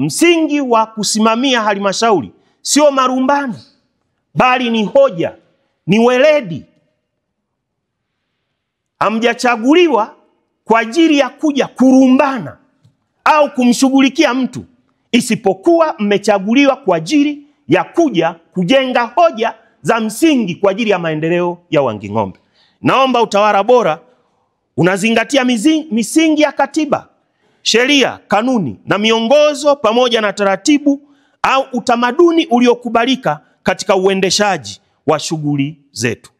msingi wa kusimamia halmashauri sio marumbano, bali ni hoja, ni weledi. Hamjachaguliwa kwa ajili ya kuja kurumbana au kumshughulikia mtu, isipokuwa mmechaguliwa kwa ajili ya kuja kujenga hoja za msingi kwa ajili ya maendeleo ya Wanging'ombe. Naomba utawala bora unazingatia misingi ya katiba, sheria, kanuni na miongozo pamoja na taratibu au utamaduni uliokubalika katika uendeshaji wa shughuli zetu.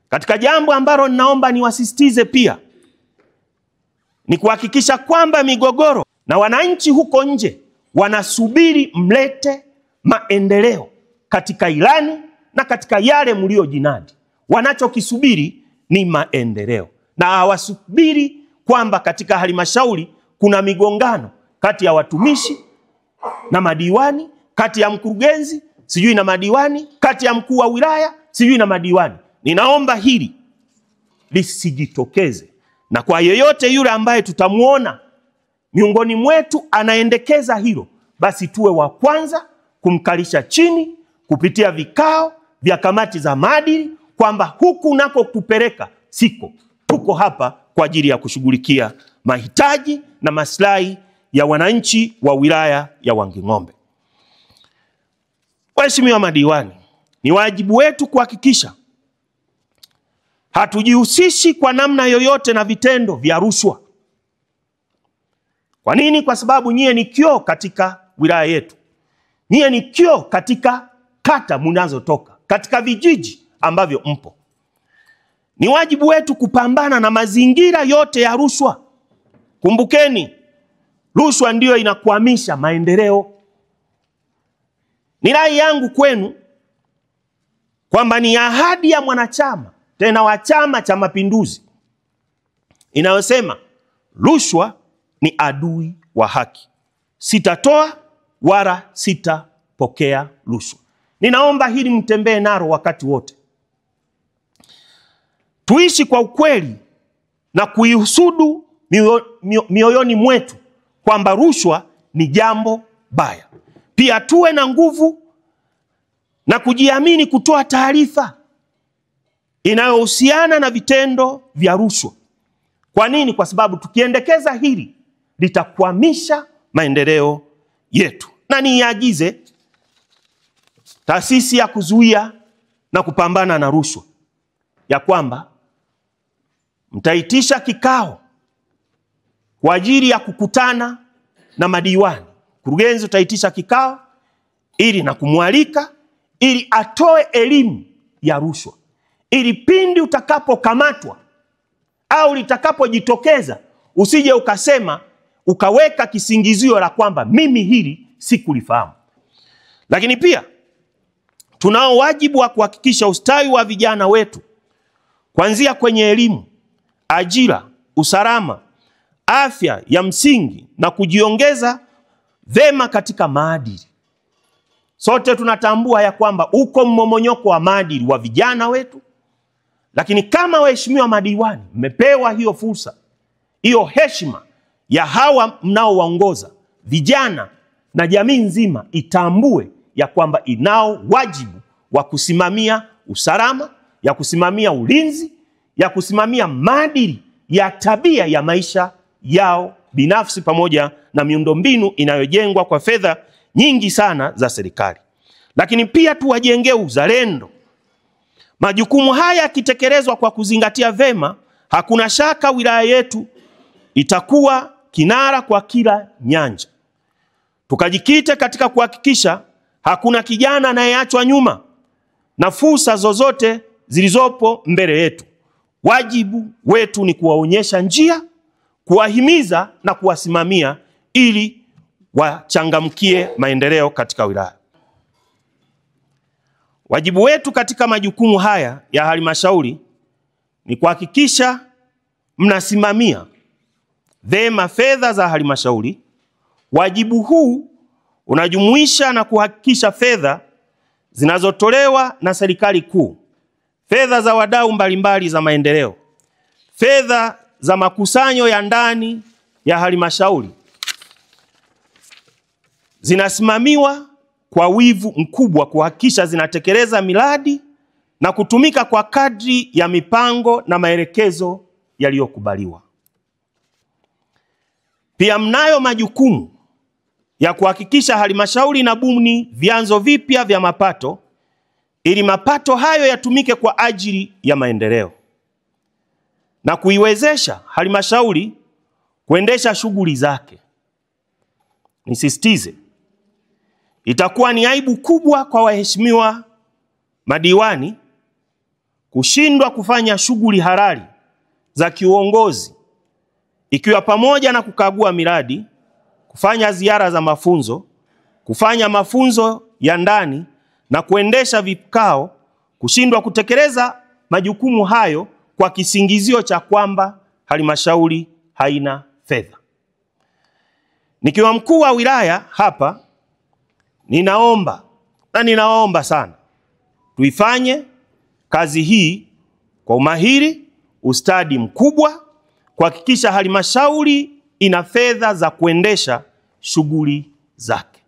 Katika jambo ambalo ninaomba niwasisitize pia ni kuhakikisha kwamba migogoro na wananchi huko nje wanasubiri mlete maendeleo katika ilani na katika yale mliojinadi. Wanachokisubiri ni maendeleo, na hawasubiri kwamba katika halmashauri kuna migongano kati ya watumishi na madiwani, kati ya mkurugenzi sijui na madiwani, kati ya mkuu wa wilaya sijui na madiwani. Ninaomba hili lisijitokeze, na kwa yeyote yule ambaye tutamuona miongoni mwetu anaendekeza hilo, basi tuwe wa kwanza kumkalisha chini kupitia vikao vya kamati za maadili, kwamba huku nako tupeleka siko, tuko hapa kwa ajili ya kushughulikia mahitaji na maslahi ya wananchi wa wilaya ya Wanging'ombe. Waheshimiwa madiwani, ni wajibu wetu kuhakikisha hatujihusishi kwa namna yoyote na vitendo vya rushwa. Kwa nini? Kwa sababu nyie ni kioo katika wilaya yetu. Nyie ni kioo katika kata mnazotoka, katika vijiji ambavyo mpo. Ni wajibu wetu kupambana na mazingira yote ya rushwa. Kumbukeni, rushwa ndiyo inakwamisha maendeleo. Ni rai yangu kwenu kwamba ni ahadi ya mwanachama tena wa Chama cha Mapinduzi inayosema rushwa ni adui wa haki. Sitatoa wala sitapokea rushwa. Ninaomba hili mtembee nalo wakati wote. Tuishi kwa ukweli na kuihusudu mioyoni mwetu kwamba rushwa ni jambo baya. Pia tuwe na nguvu na kujiamini kutoa taarifa inayohusiana na vitendo vya rushwa. Kwa nini? Kwa sababu tukiendekeza hili litakwamisha maendeleo yetu. Na niagize taasisi ya kuzuia na kupambana na rushwa ya kwamba mtaitisha kikao kwa ajili ya kukutana na madiwani. Mkurugenzi utaitisha kikao ili na kumwalika ili atoe elimu ya rushwa, ili pindi utakapokamatwa au litakapojitokeza usije ukasema ukaweka kisingizio la kwamba mimi hili sikulifahamu. Lakini pia tunao wajibu wa kuhakikisha ustawi wa vijana wetu kuanzia kwenye elimu, ajira, usalama, afya ya msingi na kujiongeza vema katika maadili. Sote tunatambua ya kwamba uko mmomonyoko wa maadili wa vijana wetu, lakini kama waheshimiwa madiwani mmepewa hiyo fursa, hiyo heshima ya hawa mnaowaongoza, vijana na jamii nzima itambue ya kwamba inao wajibu wa kusimamia usalama, ya kusimamia ulinzi, ya kusimamia maadili ya tabia ya maisha yao binafsi pamoja na miundombinu inayojengwa kwa fedha nyingi sana za serikali. Lakini pia tuwajengee uzalendo. Majukumu haya yakitekelezwa kwa kuzingatia vema, hakuna shaka wilaya yetu itakuwa kinara kwa kila nyanja. Tukajikite katika kuhakikisha hakuna kijana anayeachwa nyuma na fursa zozote zilizopo mbele yetu. Wajibu wetu ni kuwaonyesha njia, kuwahimiza na kuwasimamia ili wachangamkie maendeleo katika wilaya. Wajibu wetu katika majukumu haya ya halmashauri ni kuhakikisha mnasimamia vema fedha za halmashauri. Wajibu huu unajumuisha na kuhakikisha fedha zinazotolewa na serikali kuu, fedha za wadau mbalimbali za maendeleo, fedha za makusanyo ya ndani ya halmashauri zinasimamiwa kwa wivu mkubwa kuhakikisha zinatekeleza miradi na kutumika kwa kadri ya mipango na maelekezo yaliyokubaliwa. Pia mnayo majukumu ya kuhakikisha halmashauri inabuni vyanzo vipya vya mapato ili mapato hayo yatumike kwa ajili ya maendeleo na kuiwezesha halmashauri kuendesha shughuli zake. Nisisitize, itakuwa ni aibu kubwa kwa waheshimiwa madiwani kushindwa kufanya shughuli halali za kiuongozi, ikiwa pamoja na kukagua miradi, kufanya ziara za mafunzo, kufanya mafunzo ya ndani na kuendesha vikao, kushindwa kutekeleza majukumu hayo kwa kisingizio cha kwamba halmashauri haina fedha. Nikiwa mkuu wa wilaya hapa, ninaomba sana tuifanye kazi hii kwa umahiri, ustadi mkubwa, kuhakikisha halmashauri ina fedha za kuendesha shughuli zake.